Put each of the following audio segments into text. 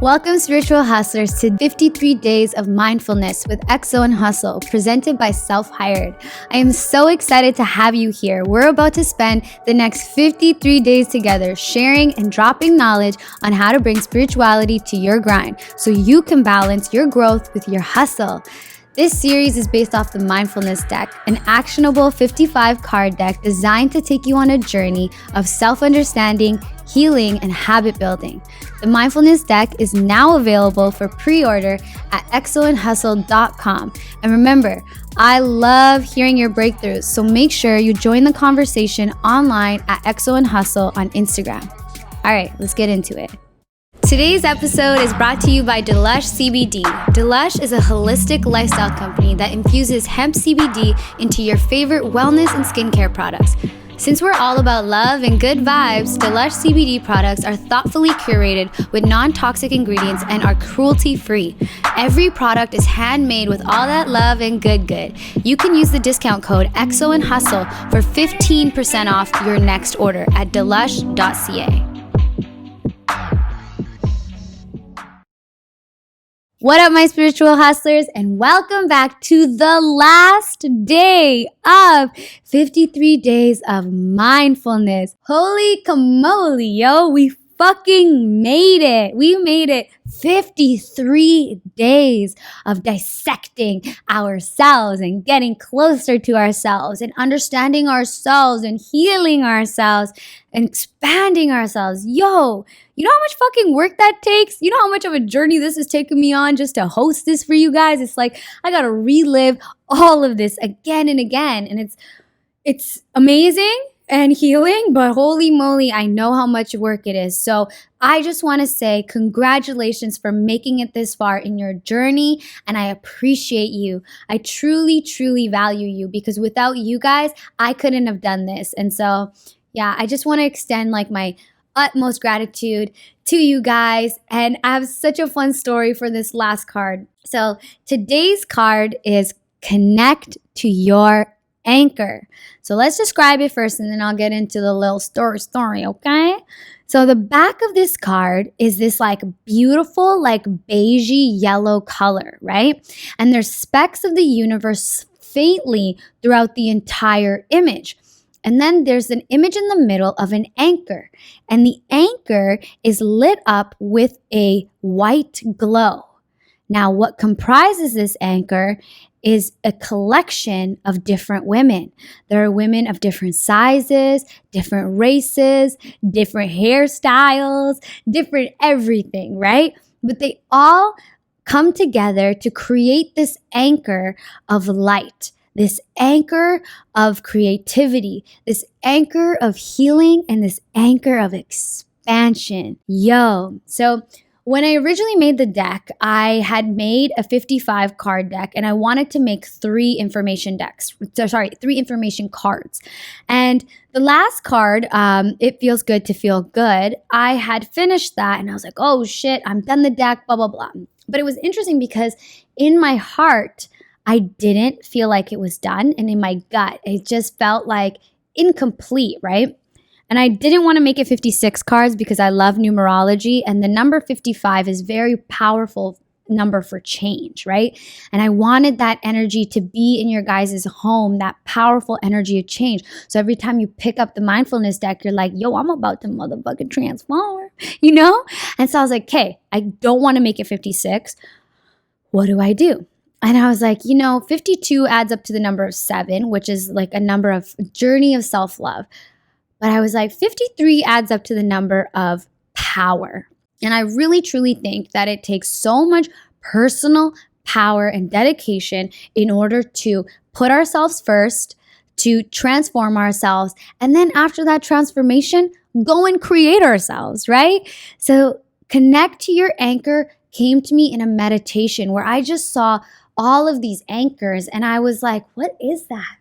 Welcome, spiritual hustlers, to 53 Days of Mindfulness with EXO and Hustle, presented by Self Hired. I am so excited to have you here. We're about to spend the next 53 days together sharing and dropping knowledge on how to bring spirituality to your grind so you can balance your growth with your hustle. This series is based off the Mindfulness Deck, an actionable 55 card deck designed to take you on a journey of self-understanding, healing, and habit building. The Mindfulness Deck is now available for pre-order at exoandhustle.com. And remember, I love hearing your breakthroughs, so make sure you join the conversation online at EXO and Hustle on Instagram. All right, let's get into it. Today's episode is brought to you by Delush CBD. Delush is a holistic lifestyle company that infuses hemp CBD into your favorite wellness and skincare products. Since we're all about love and good vibes, Delush CBD products are thoughtfully curated with non-toxic ingredients and are cruelty-free. Every product is handmade with all that love and good. You can use the discount code EXO and Hustle for 15% off your next order at delush.ca. What up, my spiritual hustlers, and welcome back to the last day of 53 Days of Mindfulness. Holy camoli, yo, we fucking made it. We made it 53 days of dissecting ourselves and getting closer to ourselves and understanding ourselves and healing ourselves and expanding ourselves. Yo, you know how much fucking work that takes? You know how much of a journey this has taken me on just to host this for you guys? It's like I gotta relive all of this again and again. And it's amazing and healing, but holy moly, I know how much work it is. So I just want to say congratulations for making it this far in your journey, and I appreciate you. I truly, truly value you, because without you guys, I couldn't have done this. And so, yeah, I just want to extend like my utmost gratitude to you guys. And I have such a fun story for this last card. So today's card is connect to your anchor. So let's describe it first, and then I'll get into the little story, okay? So the back of this card is this like beautiful, like beigey yellow color, right? And there's specks of the universe faintly throughout the entire image. And then there's an image in the middle of an anchor, and the anchor is lit up with a white glow. Now, what comprises this anchor is a collection of different women. There are women of different sizes, different races, different hairstyles, different everything, right? But they all come together to create this anchor of light, this anchor of creativity, this anchor of healing, and this anchor of expansion. Yo, so when I originally made the deck, I had made a 55 card deck, and I wanted to make three information cards. And the last card, It Feels Good to Feel Good, I had finished that, and I was like, oh shit, I'm done the deck, blah, blah, blah. But it was interesting because in my heart, I didn't feel like it was done. And in my gut, it just felt like incomplete, right? And I didn't want to make it 56 cards because I love numerology, and the number 55 is very powerful number for change, right? And I wanted that energy to be in your guys' home, that powerful energy of change. So every time you pick up the mindfulness deck, you're like, yo, I'm about to motherfucking transform, you know? And so I was like, okay, I don't want to make it 56. What do I do? And I was like, 52 adds up to the number of 7, which is like a number of journey of self-love. But I was like, 53 adds up to the number of power. And I really, truly think that it takes so much personal power and dedication in order to put ourselves first, to transform ourselves. And then after that transformation, go and create ourselves, right? So connect to your anchor came to me in a meditation where I just saw all of these anchors, and I was like, what is that?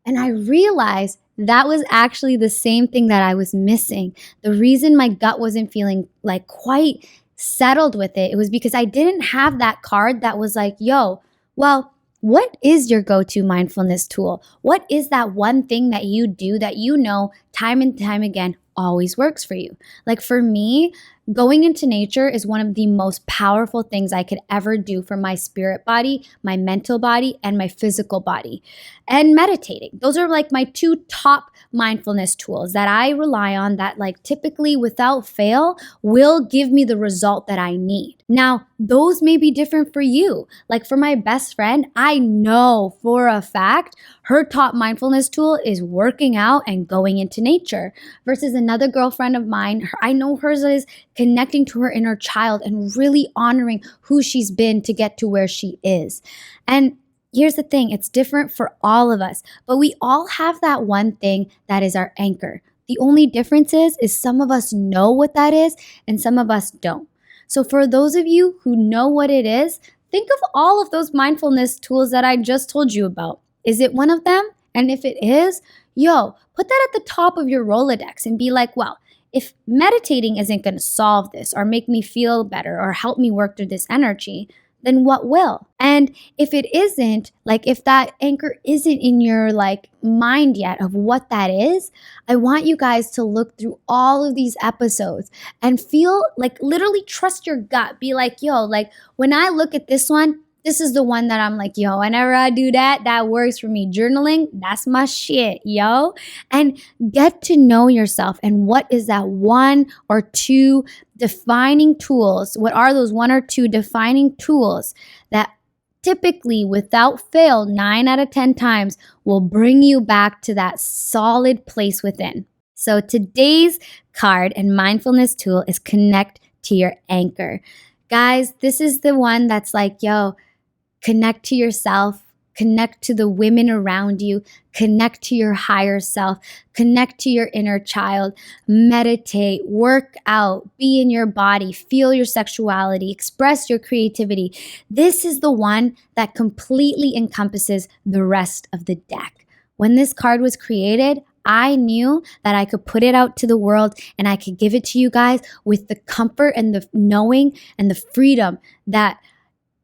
And I realized that was actually the same thing that I was missing. The reason my gut wasn't feeling like quite settled with it was because I didn't have that card that was like, yo, well, what is your go-to mindfulness tool? What is that one thing that you do that you know time and time again always works for you. Like for me, going into nature is one of the most powerful things I could ever do for my spirit body, my mental body, and my physical body. And meditating. Those are like my two top mindfulness tools that I rely on that like typically without fail will give me the result that I need. Now, those may be different for you. Like for my best friend, I know for a fact her top mindfulness tool is working out and going into nature versus another girlfriend of mine. I know hers is connecting to her inner child and really honoring who she's been to get to where she is. And here's the thing, it's different for all of us, but we all have that one thing that is our anchor. The only difference is some of us know what that is and some of us don't. So for those of you who know what it is, think of all of those mindfulness tools that I just told you about. Is it one of them? And if it is, put that at the top of your Rolodex and be like, well, if meditating isn't going to solve this or make me feel better or help me work through this energy, then what will? And if it isn't, like if that anchor isn't in your like mind yet of what that is, I want you guys to look through all of these episodes and feel like literally trust your gut. Be like, like when I look at this one, this is the one that I'm like, whenever I do that, that works for me. Journaling, that's my shit, And get to know yourself and what is that one or two defining tools? What are those one or two defining tools that typically without fail 9 out of 10 times will bring you back to that solid place within? So today's card and mindfulness tool is connect to your anchor. Guys, this is the one that's like, connect to yourself, connect to the women around you, connect to your higher self, connect to your inner child, meditate, work out, be in your body, feel your sexuality, express your creativity. This is the one that completely encompasses the rest of the deck. When this card was created, I knew that I could put it out to the world and I could give it to you guys with the comfort and the knowing and the freedom that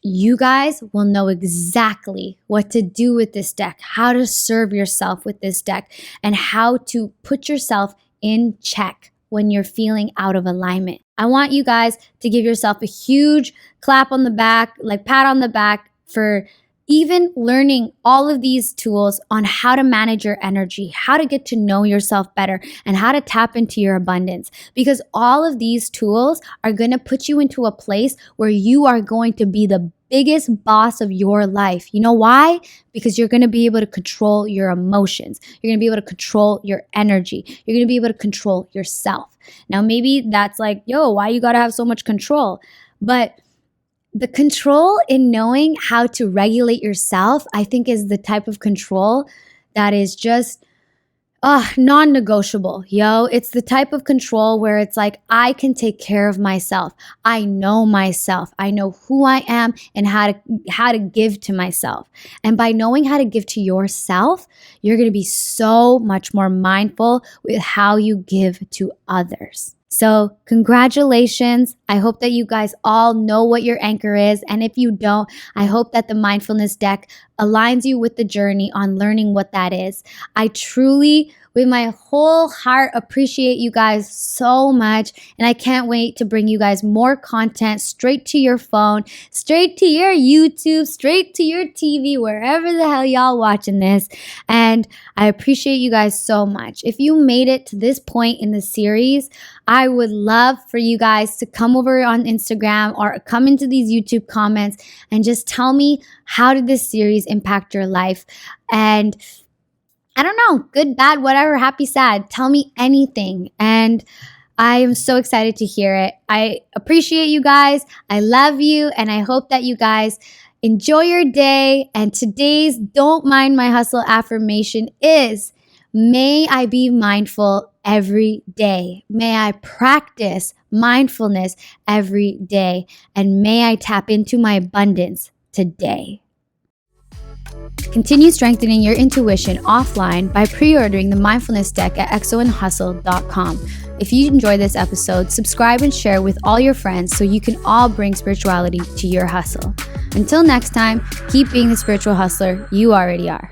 you guys will know exactly what to do with this deck, how to serve yourself with this deck, and how to put yourself in check when you're feeling out of alignment. I want you guys to give yourself a huge clap on the back, like pat on the back for even learning all of these tools on how to manage your energy, how to get to know yourself better, and how to tap into your abundance. Because all of these tools are going to put you into a place where you are going to be the biggest boss of your life. You know why? Because you're going to be able to control your emotions. You're going to be able to control your energy. You're going to be able to control yourself. Now, maybe that's like, why you got to have so much control? But the control in knowing how to regulate yourself, I think, is the type of control that is just non-negotiable, It's the type of control where it's like, I can take care of myself. I know myself. I know who I am and how to give to myself. And by knowing how to give to yourself, you're going to be so much more mindful with how you give to others. So congratulations. I hope that you guys all know what your anchor is. And if you don't, I hope that the Mindfulness Deck aligns you with the journey on learning what that is. I truly, with my whole heart, appreciate you guys so much. And I can't wait to bring you guys more content straight to your phone, straight to your YouTube, straight to your TV, wherever the hell y'all watching this. And I appreciate you guys so much. If you made it to this point in the series, I would love for you guys to come over on Instagram or come into these YouTube comments and just tell me, how did this series impact your life? And I don't know, good, bad, whatever, happy, sad. Tell me anything. And I am so excited to hear it. I appreciate you guys. I love you. And I hope that you guys enjoy your day. And today's Don't Mind My Hustle affirmation is, may I be mindful every day. May I practice mindfulness every day. And may I tap into my abundance today. Continue strengthening your intuition offline by pre-ordering the Mindfulness Deck at exoandhustle.com. If you enjoyed this episode, subscribe and share with all your friends so you can all bring spirituality to your hustle. Until next time, keep being the spiritual hustler you already are.